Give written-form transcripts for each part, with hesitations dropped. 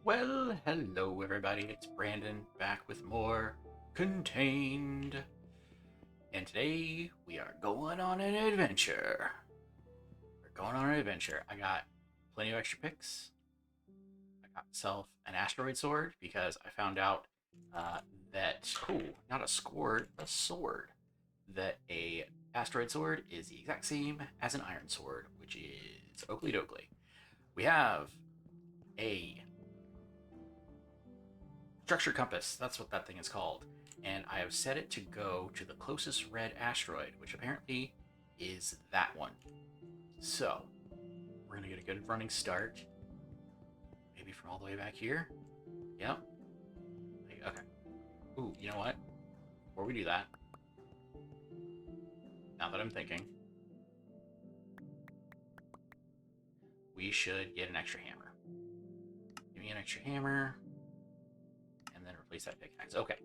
Well, hello everybody, it's Brandon back with more Contained. And today we are going on an adventure. I got plenty of extra picks. I got myself an asteroid sword because I found out that, not a sword, a sword, that a asteroid sword is the exact same as an iron sword, which is Oakley Dokley. We have a structure compass. That's what that thing is called. And I have set it to go to the closest red asteroid, which apparently is that one. So we're gonna get a good running start. Maybe from all the way back here. Yep. Okay. Ooh, you know what? Before we do that, now that I'm thinking, we should get an extra hammer. Give me an extra hammer, and then replace that pickaxe. Okay.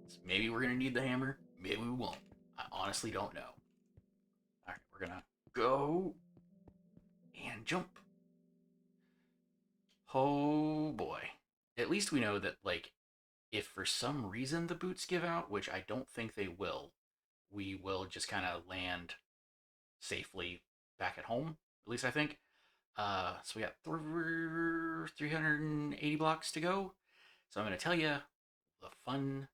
So maybe we're gonna need the hammer. Maybe we won't. I honestly don't know. All right, we're gonna go and jump. Oh boy. At least we know that, like, if for some reason the boots give out, which I don't think they will, we will just kind of land safely back at home. At least I think. So we got 380 blocks to go. So I'm going to tell you the fun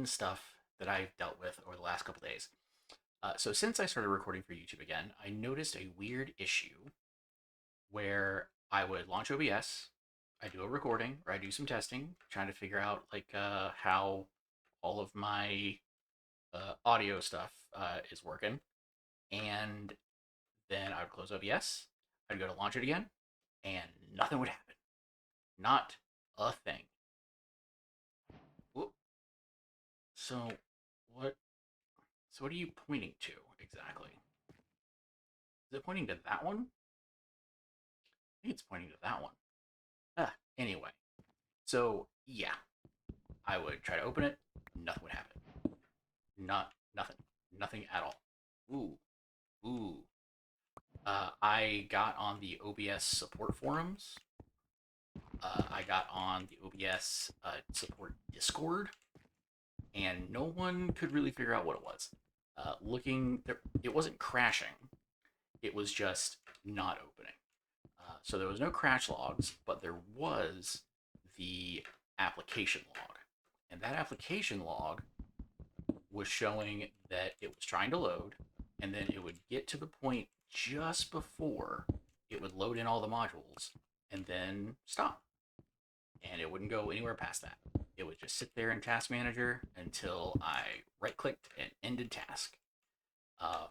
stuff that I've dealt with over the last couple days. So since I started recording for YouTube again, I noticed a weird issue where I would launch OBS, I do a recording or I do some testing, trying to figure out how all of my audio stuff is working, and then I would close OBS. I'd go to launch it again, and nothing would happen. Not a thing. Whoop. So what? So what are you pointing to exactly? Is it pointing to that one? I think it's pointing to that one. Anyway, so yeah, I would try to open it. Nothing would happen. Nothing. Nothing at all. Ooh. Ooh. I got on the OBS support forums. I got on the OBS support Discord, and no one could really figure out what it was. Looking, there, it wasn't crashing. It was just not opening. So there was no crash logs, but there was the application log, and that application log was showing that it was trying to load, and then it would get to the point just before it would load in all the modules and then stop. And it wouldn't go anywhere past that. It would just sit there in Task Manager until I right clicked and ended task. Uh,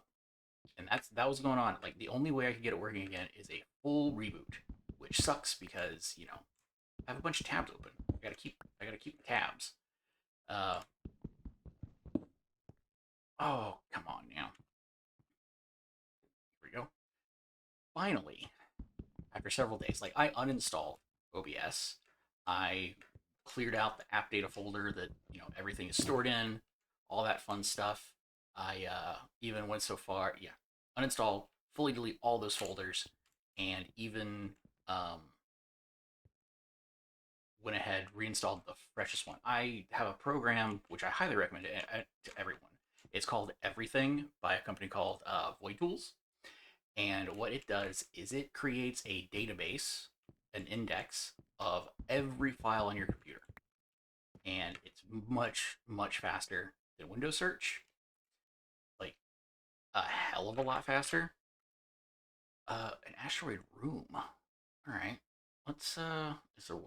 and that was going on. Like, the only way I could get it working again is a full reboot, which sucks because, I have a bunch of tabs open. I gotta keep the tabs. Uh, oh, come on now. Here we go. Finally, after several days, like, I uninstalled OBS. I cleared out the app data folder that everything is stored in, all that fun stuff. I even went so far, yeah, uninstall, fully delete all those folders, and even went ahead, reinstalled the freshest one. I have a program which I highly recommend to everyone. It's called Everything by a company called Void Tools. And what it does is it creates a database, an index of every file on your computer. And it's much faster than Windows search. Like, a hell of a lot faster. An asteroid room. All right. Let's is there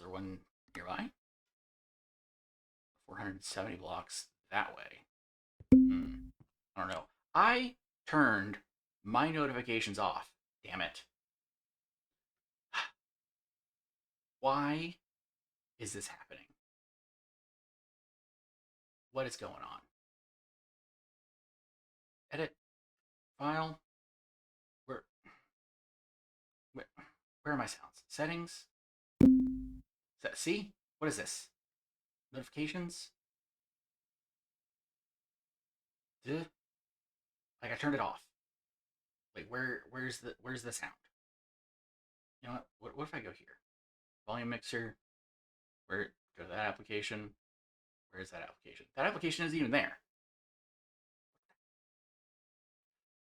one nearby? 470 blocks that way. I don't know. I turned my notifications off. Damn it. Why is this happening? What is going on? Edit file. Where where, where are my sounds? Settings. See? What is this? Notifications? Duh. Like, I turned it off. Wait, where's the sound? You know what? What if I go here? volume mixer. Where go to that application? Where is that application? That application isn't even there.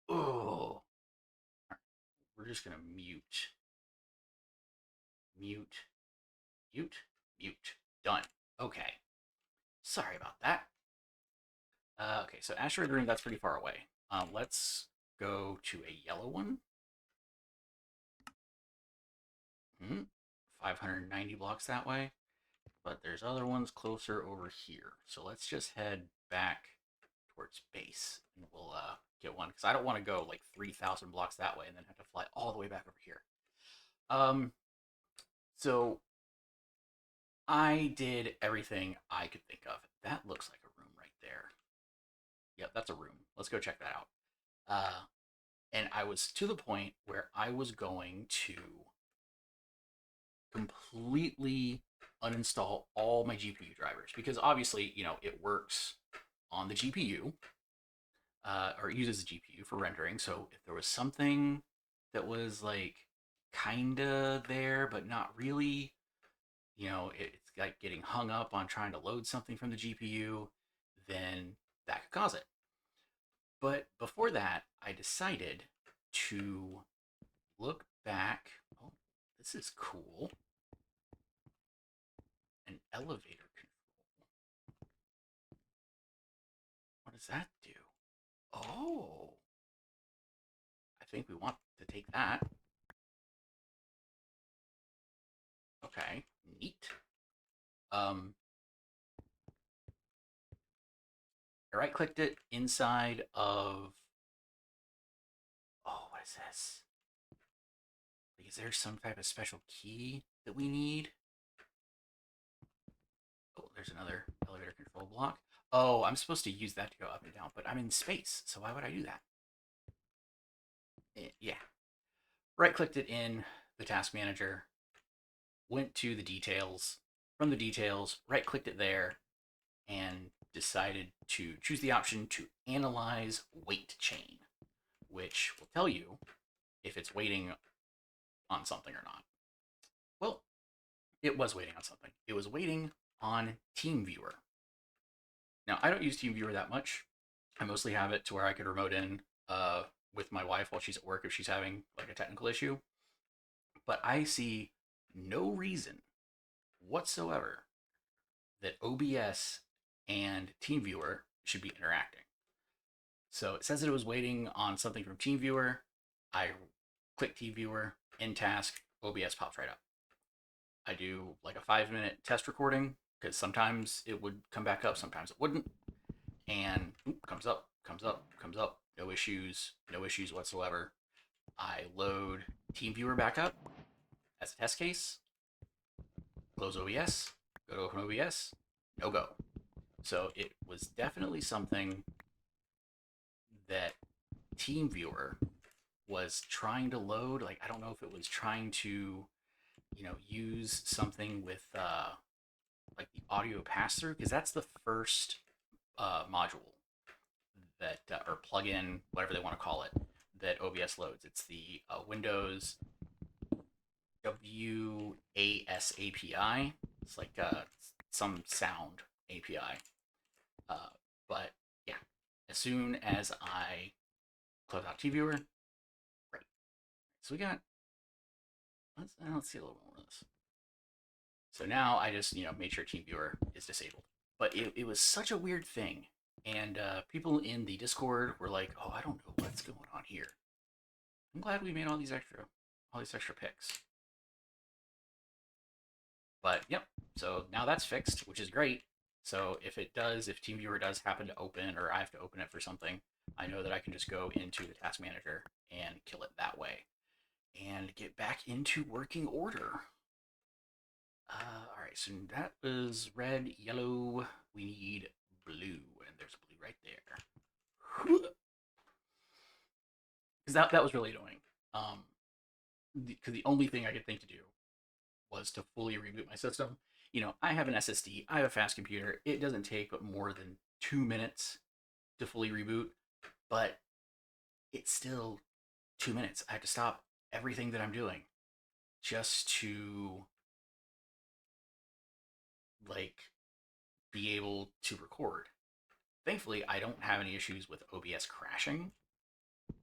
Oh, we're just gonna mute, mute, mute. Done. Okay. Sorry about that. Okay, so asteroid ring, that's pretty far away. Let's go to a yellow one. 590 blocks that way. But there's other ones closer over here. So let's just head back towards base and we'll get one. Because I don't want to go like 3,000 blocks that way and then have to fly all the way back over here. So I did everything I could think of. That looks like a room right there. Yep, that's a room. Let's go check that out. And I was to the point where I was going to completely uninstall all my GPU drivers because obviously, it works on the GPU or it uses the GPU for rendering. So if there was something that was like kinda there but not really, it's like getting hung up on trying to load something from the GPU, then that could cause it. But before that, I decided to look back. Oh, this is cool. An elevator control. What does that do? Oh, I think we want to take that. Okay, neat. I right-clicked it inside of. Oh, what is this? Is there some type of special key that we need? Oh, there's another elevator control block. Oh, I'm supposed to use that to go up and down, but I'm in space, so why would I do that? Yeah. Right-clicked it in the task manager, went to the details. From the details, right-clicked it there, and decided to choose the option to analyze wait chain, which will tell you if it's waiting on something or not. Well, it was waiting on something. It was waiting on TeamViewer. Now, I don't use TeamViewer that much. I mostly have it to where I could remote in with my wife while she's at work if she's having like a technical issue. But I see no reason whatsoever that OBS and TeamViewer should be interacting. So it says that it was waiting on something from TeamViewer. I click TeamViewer, in task, OBS pops right up. I do like a 5-minute test recording because sometimes it would come back up, sometimes it wouldn't. And comes up, comes up, comes up. No issues whatsoever. I load TeamViewer back up as a test case, close OBS, go to open OBS, no go. So it was definitely something that TeamViewer was trying to load. Like, I don't know if it was trying to, use something with like the audio pass through, because that's the first module that, or plugin, whatever they want to call it, that OBS loads. It's the Windows WAS API. It's like some sound API. But yeah, as soon as I close out TeamViewer, great. So we got, let's see a little more of this. So now I just, made sure TeamViewer is disabled. But it was such a weird thing. And people in the Discord were like, oh, I don't know what's going on here. I'm glad we made all these extra picks. But yep, so now that's fixed, which is great. So if TeamViewer does happen to open, or I have to open it for something, I know that I can just go into the task manager and kill it that way and get back into working order. All right, so that was red, yellow. We need blue, and there's blue right there. Because that was really annoying. Because the only thing I could think to do was to fully reboot my system. I have an SSD, I have a fast computer. It doesn't take but more than 2 minutes to fully reboot, but it's still 2 minutes. I have to stop everything that I'm doing just to like be able to record. Thankfully, I don't have any issues with OBS crashing,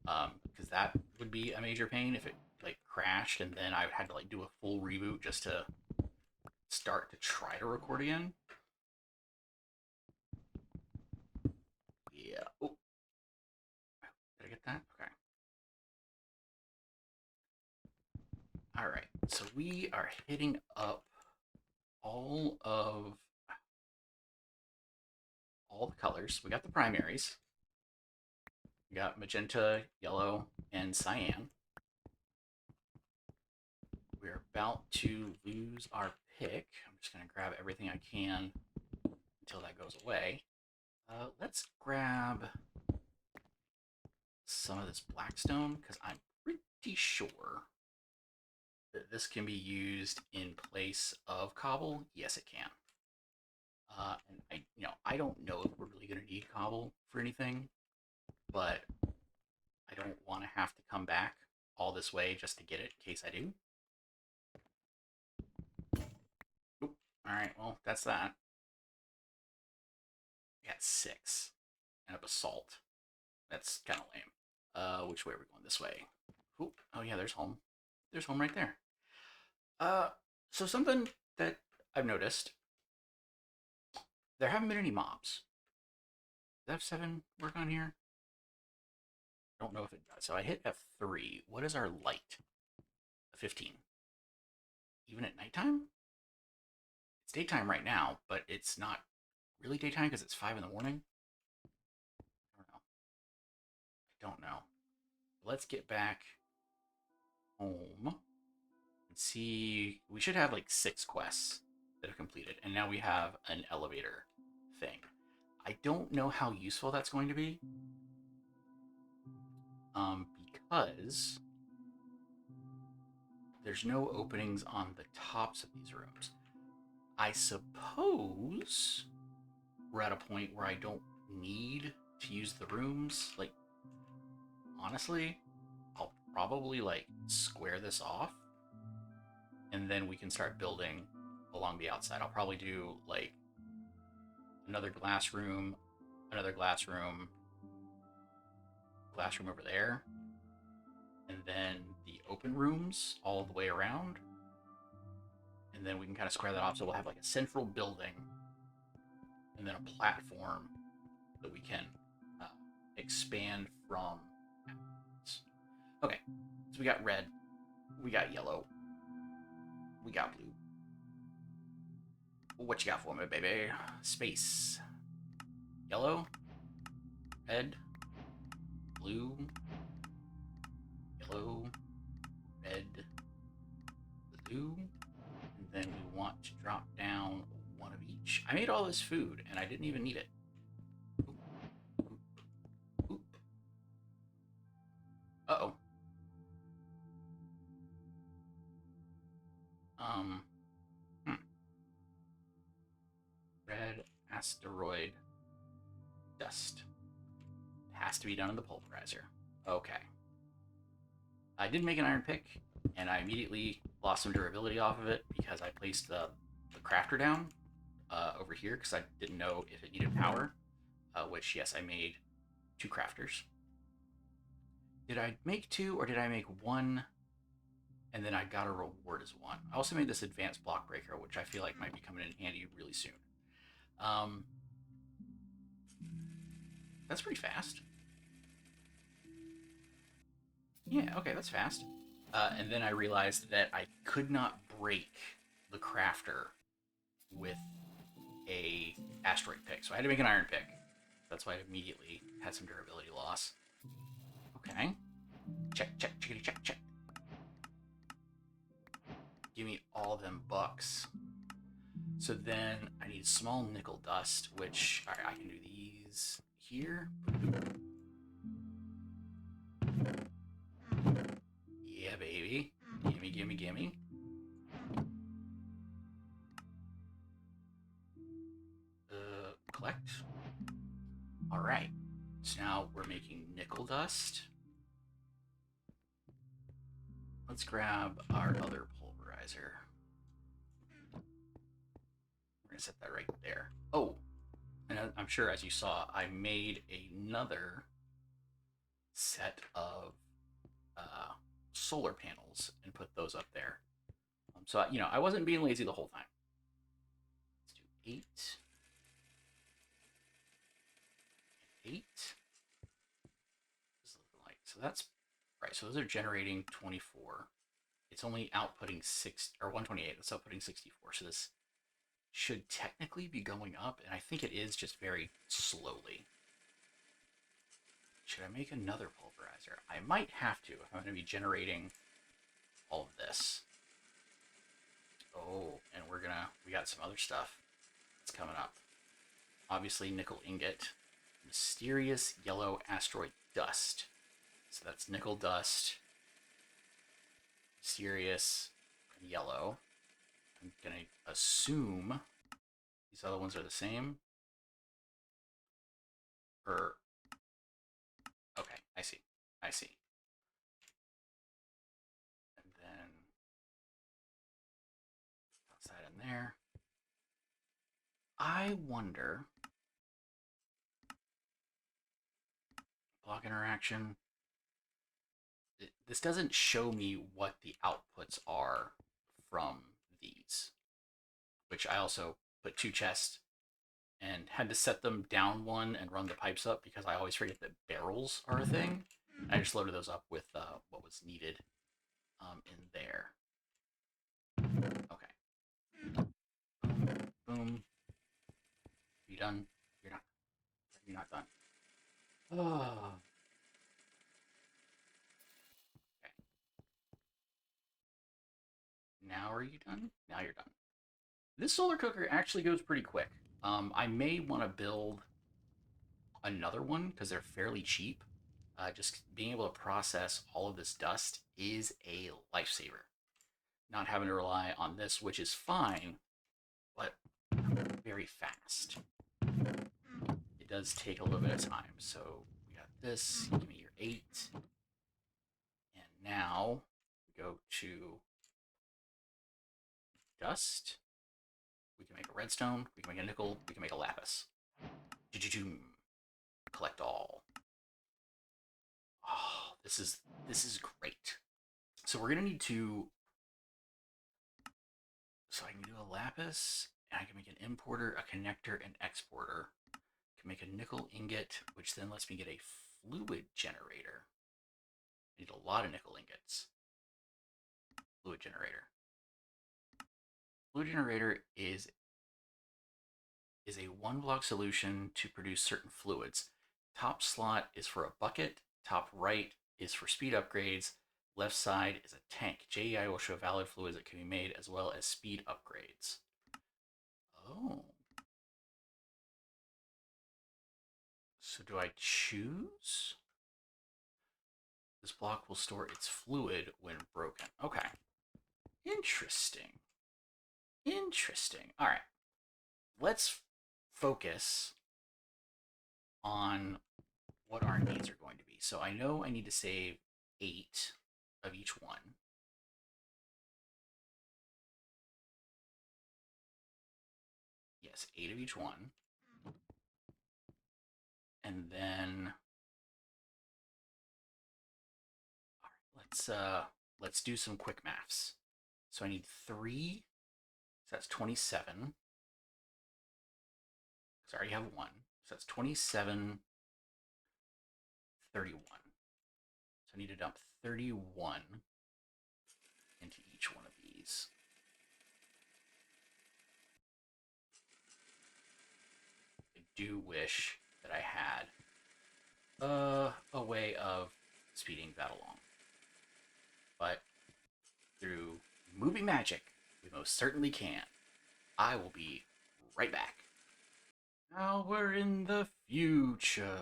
because that would be a major pain if it like crashed and then I had to like do a full reboot just to start to try to record again. Yeah. Oh, did I get that? Okay. All right. So we are hitting up all the colors. We got the primaries. We got magenta, yellow, and cyan. We're about to lose our pick. I'm just going to grab everything I can until that goes away. Let's grab some of this blackstone because I'm pretty sure that this can be used in place of cobble. Yes, it can. And I don't know if we're really going to need cobble for anything, but I don't want to have to come back all this way just to get it in case I do. Oop. All right, well, that's that. We got 6 and a basalt. That's kind of lame. Which way are we going? This way. Oop. Oh yeah, there's home. There's home right there. So something that I've noticed, there haven't been any mobs. Does F7 work on here? I don't know if it does. So I hit F3. What is our light? 15. Even at nighttime? It's daytime right now, but it's not really daytime because it's 5 in the morning. I don't know. Let's get back home and see. We should have like 6 quests that have completed, and now we have an elevator thing. I don't know how useful that's going to be, because there's no openings on the tops of these rooms. I suppose we're at a point where I don't need to use the rooms. Like, honestly, I'll probably like square this off and then we can start building along the outside. I'll probably do like another glass room over there, and then the open rooms all the way around. And then we can kind of square that off so we'll have like a central building and then a platform that we can expand from. Okay, so we got red, we got yellow, we got blue. What you got for me, baby? Space. Yellow, red, blue, yellow, red, blue. And then we want to drop down one of each. I made all this food and I didn't even need it. Oop, oop, oop. Uh-oh. Red asteroid dust. It has to be done in the pulverizer. Okay. I did make an iron pick, and I immediately lost some durability off of it because I placed the crafter down over here because I didn't know if it needed power, which, yes, I made 2 crafters. Did I make 2 or did I make 1 and then I got a reward as 1? I also made this advanced block breaker, which I feel like might be coming in handy really soon. That's pretty fast. Yeah, okay, that's fast. And then I realized that I could not break the crafter with a asteroid pick, so I had to make an iron pick. That's why I immediately had some durability loss. Okay. Check, check, checkity, check, check. Give me all them bucks. So then I need small nickel dust, which I can do these here. Yeah, baby. Gimme, gimme, gimme. Collect. All right. So now we're making nickel dust. Let's grab our other pulverizer. We're gonna set that right there. Oh, and I'm sure as you saw, I made another set of uh, solar panels and put those up there. So I wasn't being lazy the whole time. Let's do 8. Like so that's right. So those are generating 24. It's only outputting 6 or 128. It's outputting 64. So this should technically be going up, and I think it is just very slowly. Should I make another pulverizer? I might have to if I'm going to be generating all of this. Oh, and we got some other stuff that's coming up. Obviously, nickel ingot. Mysterious yellow asteroid dust. So that's nickel dust. Mysterious yellow. I'm going to assume these other ones are the same. Or, okay, I see. I see. And then toss that in there. I wonder, block interaction. This doesn't show me what the outputs are from these, which I also put 2 chests and had to set them down 1 and run the pipes up because I always forget that barrels are a thing. I just loaded those up with what was needed in there. Okay. Boom. You done? You're not. You're not done. Oh. Okay. Now are you done? Now you're done. This solar cooker actually goes pretty quick. I may want to build another one because they're fairly cheap. Just being able to process all of this dust is a lifesaver. Not having to rely on this, which is fine, but very fast. It does take a little bit of time. So we got this. Give me your 8. And now we go to dust. We can make a redstone. We can make a nickel. We can make a lapis. Collect all. Oh, this is great. So we're gonna need to. So I can do a lapis, and I can make an importer, a connector, and exporter. I can make a nickel ingot, which then lets me get a fluid generator. I need a lot of nickel ingots. Fluid generator. Fluid generator is a 1-block solution to produce certain fluids. Top slot is for a bucket. Top right is for speed upgrades. Left side is a tank. JEI will show valid fluids that can be made as well as speed upgrades. Oh. So do I choose? This block will store its fluid when broken. Okay. Interesting. Interesting. All right. Let's focus on what our needs are going to be. So I know I need to save 8 of each one. Yes, 8 of each one. And then all right, let's do some quick maths. So I need 3, so that's 27. Because I already have 1. So that's 27, 31. So I need to dump 31 into each one of these. I do wish that I had a way of speeding that along. But through movie magic, we most certainly can. I will be right back. Now we're in the future.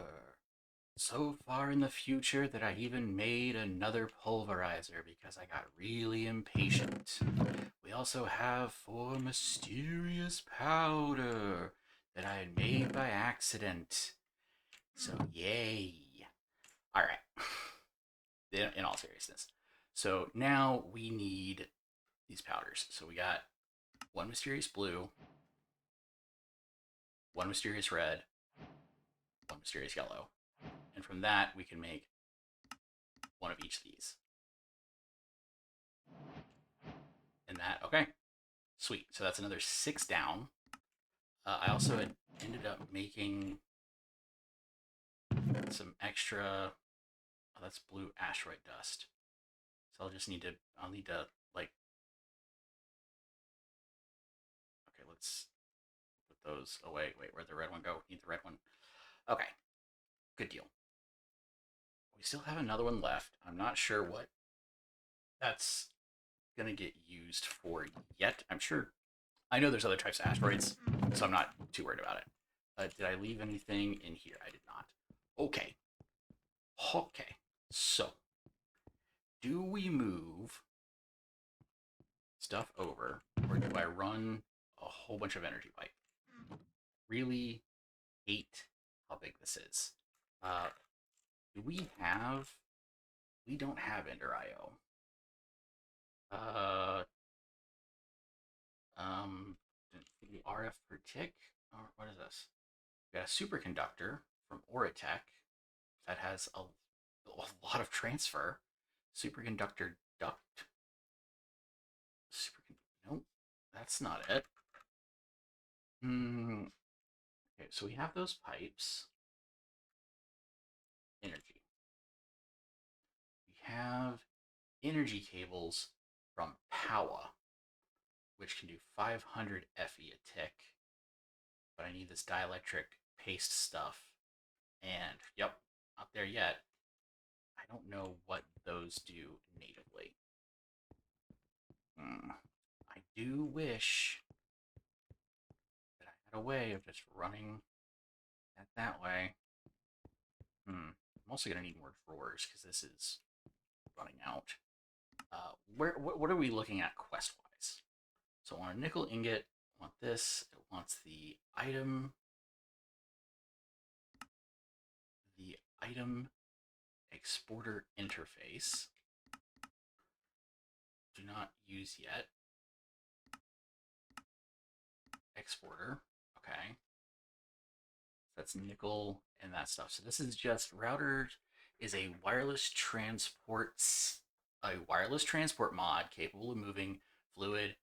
So far in the future that I even made another pulverizer because I got really impatient. We also have 4 mysterious powder that I had made by accident. So yay. Alright. In all seriousness. So now we need these powders. So we got 1 mysterious blue, one mysterious red, one mysterious yellow. And from that, we can make one of each of these. And that, okay, sweet. So that's another 6 down. I also ended up making some extra, oh, that's blue asteroid dust. So I'll need to, like, okay, let's put those away. Wait, where'd the red one go? Need the red one. Okay, good deal. We still have another one left. I'm not sure what that's going to get used for yet. I know there's other types of asteroids, so I'm not too worried about it. Did I leave anything in here? I did not. Okay. Okay. So, do we move stuff over, or do I run a whole bunch of energy pipe? Really hate how big this is. Do we have? We don't have Ender IO. The RF per tick. Or what is this? We got a superconductor from Oratech that has a lot of transfer. Superconductor duct. Nope, that's not it. Okay, so we have those pipes. Energy. We have energy cables from Powa, which can do 500 FE a tick. But I need this dielectric paste stuff. And, yep, not there yet. I don't know what those do natively. I do wish that I had a way of just running that way. I'm also going to need more drawers because this is running out. What are we looking at quest-wise? So I want a nickel ingot. I want this. It wants the item exporter interface. Do not use yet. Exporter. Okay. That's nickel and that stuff. So this is just router is a wireless transport mod capable of moving fluid,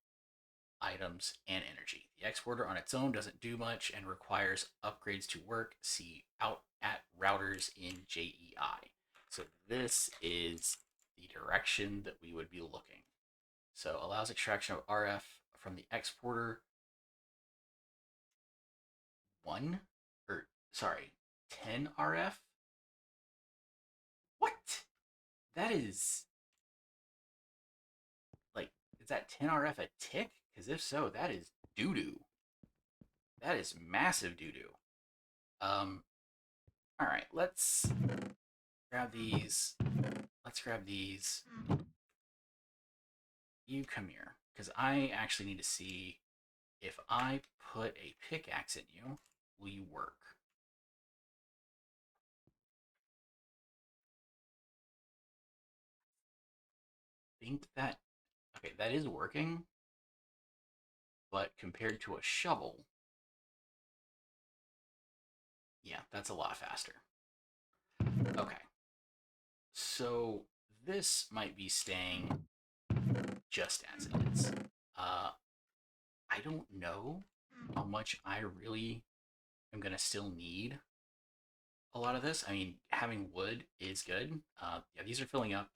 items, and energy. The exporter on its own doesn't do much and requires upgrades to work. See out at routers in JEI. So this is the direction that we would be looking. So allows extraction of RF from the exporter 10 RF. What? That is like, is that 10 RF a tick? Because if so, that is doo doo. That is massive doo doo. All right, let's grab these. Let's grab these. You come here, because I actually need to see if I put a pickaxe in you, will you work? Think that, okay, that is working, but compared to a shovel, yeah, that's a lot faster. Okay, so this might be staying just as it is. I don't know how much I really am going to still need a lot of this. I mean, having wood is good. Yeah, these are filling up.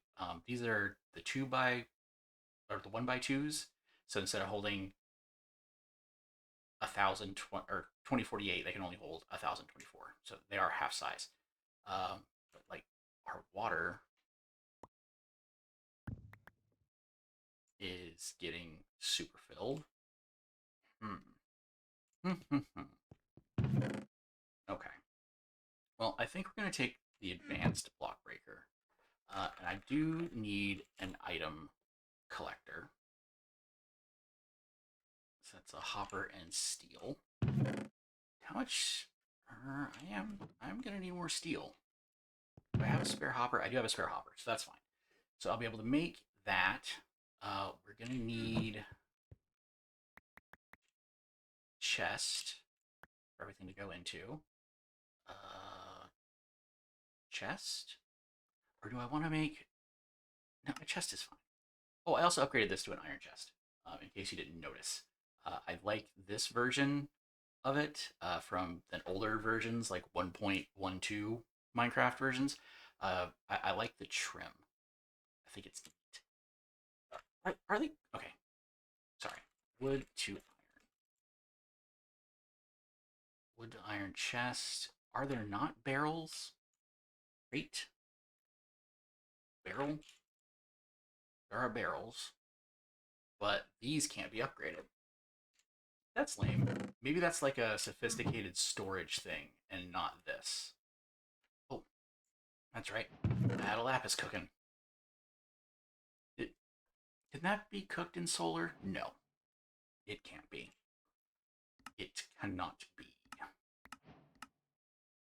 These are the 1x2s. So instead of holding 1,000 or 2048, they can only hold 1,024. So they are half size. But like our water is getting super filled. Okay. Well, I think we're going to take the advanced block breaker. And I do need an item collector. So that's a hopper and steel. How much? I'm going to need more steel. Do I have a spare hopper? I do have a spare hopper, so that's fine. So I'll be able to make that. We're going to need chest. for everything to go into. Chest? Or do I want to make... No, a chest is fine. Oh, I also upgraded this to an iron chest, in case you didn't notice. I like this version of it from the older versions, like 1.12 Minecraft versions. I like the trim. I think it's neat. Are they? Okay. Sorry. Wood to iron. Wood to iron chest. Are there not barrels? Great. Barrel? There are barrels. But these can't be upgraded. That's lame. Maybe that's like a sophisticated storage thing and not this. Oh, that's right. I had a lapis cooking. Can that be cooked in solar? No. It can't be. It cannot be.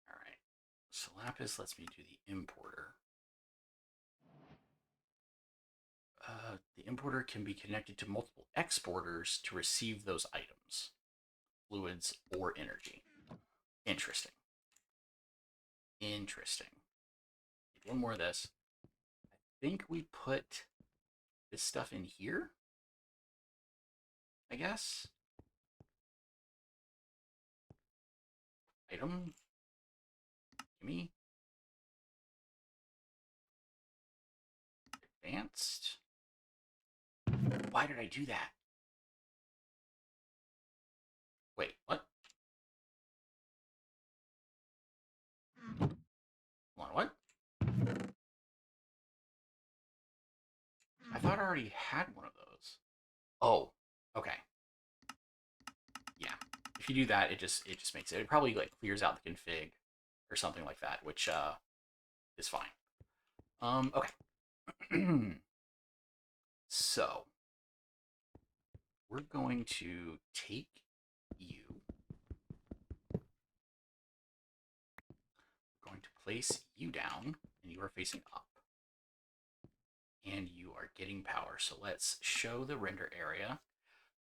Alright. So lapis lets me do the importer. The importer can be connected to multiple exporters to receive those items, fluids, or energy. Interesting. Interesting. One more of this. I think we put this stuff in here, I guess. Item. Gimme. Advanced. Why did I do that? Wait, what? Hold on, what? I thought I already had one of those. Oh, okay. Yeah. If you do that, it just makes it. It probably like clears out the config or something like that, which is fine. Okay. So we're going to take you. We're going to place you down, and you are facing up. And you are getting power. So let's show the render area.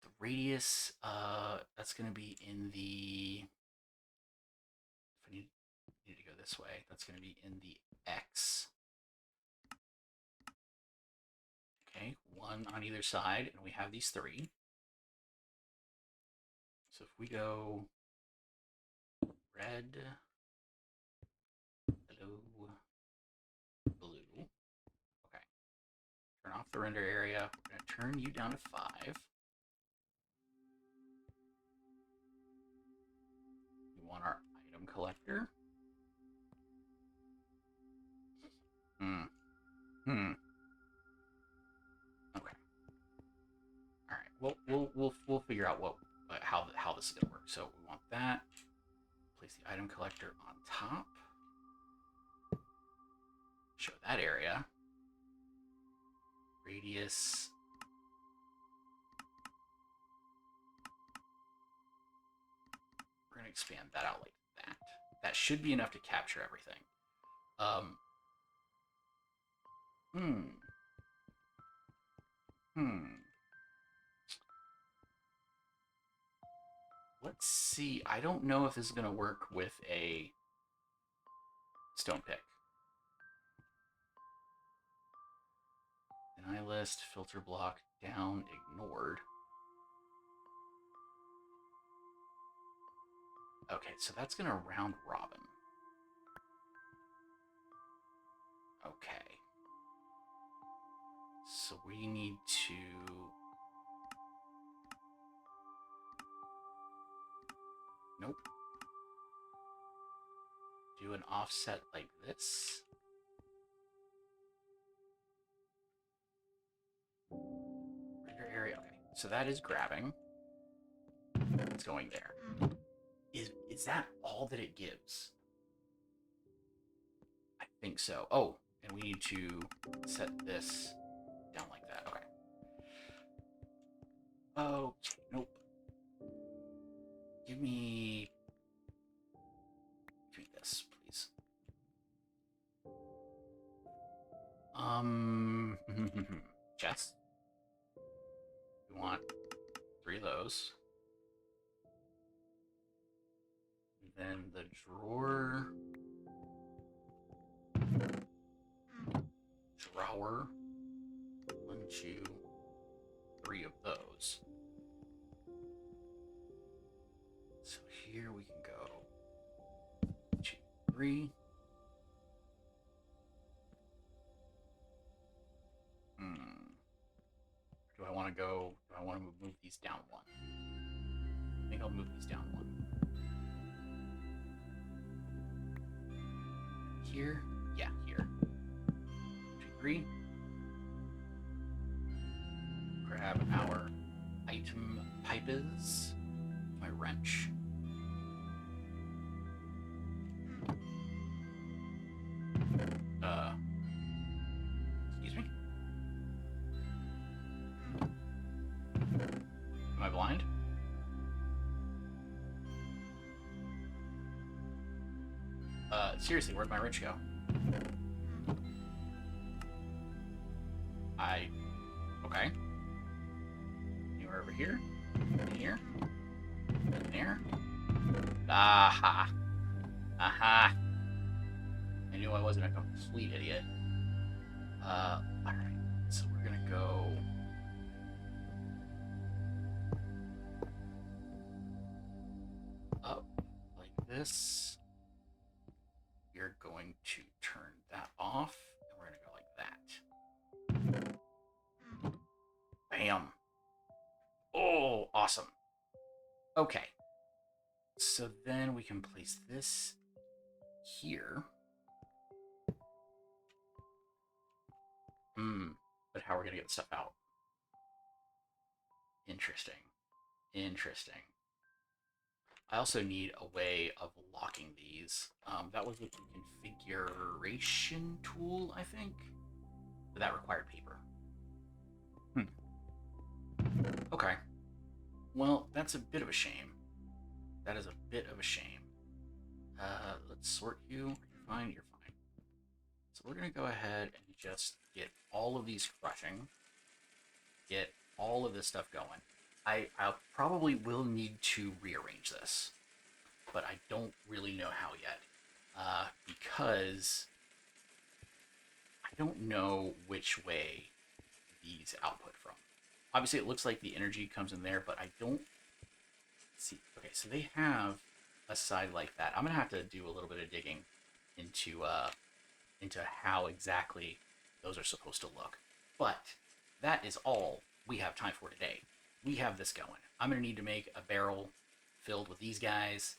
The radius, that's going to be in the... If I need to go this way, that's going to be in the X. Okay, one on either side, and we have these three. So if we go red, yellow, blue. Okay. Turn off the render area. We're going to turn you down to 5. We want our item collector. Okay. All right. We'll figure out what how this is gonna work. So we want that. Place the item collector on top. Show that area. Radius. We're gonna expand that out like that. That should be enough to capture everything. Let's see. I don't know if this is gonna work with a stone pick. Deny list, filter block, down, ignored. Okay, so that's gonna round robin. Okay. So we need to... Nope. Do an offset like this. Render area, okay. So that is grabbing. It's going there. Is that all that it gives? I think so. Oh, and we need to set this down like that. Okay. Oh, nope. Give me this, please. Chest. We want 3 of those. then the drawer. Drawer. 1, 2, 3 of those. So here we can go 2, 3. Do I want to go? Do I want to move these down 1? I think I'll move these down 1. Here? Yeah, here. 2, 3. Grab our item pipes. My wrench. Excuse me? Am I blind? Seriously, where'd my wrench go? Okay. You're over here, and here, and there. Aha. Aha. I knew I wasn't a complete idiot. Alright. So we're gonna go... up like this. We're going to turn that off, and we're gonna go like that. Bam. Oh, awesome. Okay. So then we can place this here. But how are we gonna get the stuff out? Interesting. Interesting. I also need a way of locking these. That was with the configuration tool, I think. But that required paper. Okay. Well, that's a bit of a shame. That is a bit of a shame. Let's sort you. You're fine, you're fine. So we're going to go ahead and just get all of these crushing. Get all of this stuff going. I probably will need to rearrange this, but I don't really know how yet, because I don't know which way these output from. Obviously, it looks like the energy comes in there, but I don't see. Okay, so they have a side like that. I'm gonna have to do a little bit of digging into how exactly those are supposed to look. But that is all we have time for today. We have this going. I'm going to need to make a barrel filled with these guys,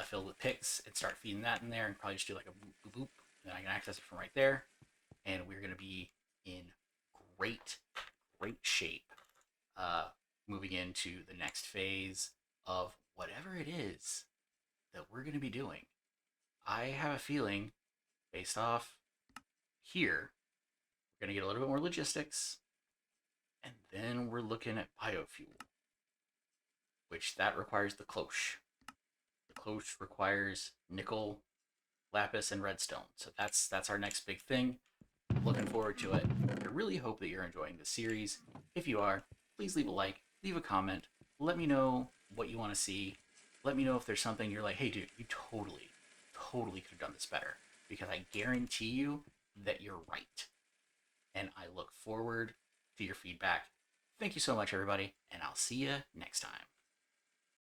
filled with picks, and start feeding that in there, and probably just do like a boop, boop, boop. And then I can access it from right there. And we're going to be in great, great shape moving into the next phase of whatever it is that we're going to be doing. I have a feeling, based off here, we're going to get a little bit more logistics. And then we're looking at biofuel, which that requires the cloche. The cloche requires nickel, lapis, and redstone. So that's our next big thing. Looking forward to it. I really hope that you're enjoying this series. If you are, please leave a like, leave a comment. Let me know what you want to see. Let me know if there's something you're like, hey dude, you totally could have done this better. Because I guarantee you that you're right. And I look forward to your feedback. Thank you so much, everybody, and I'll see you next time.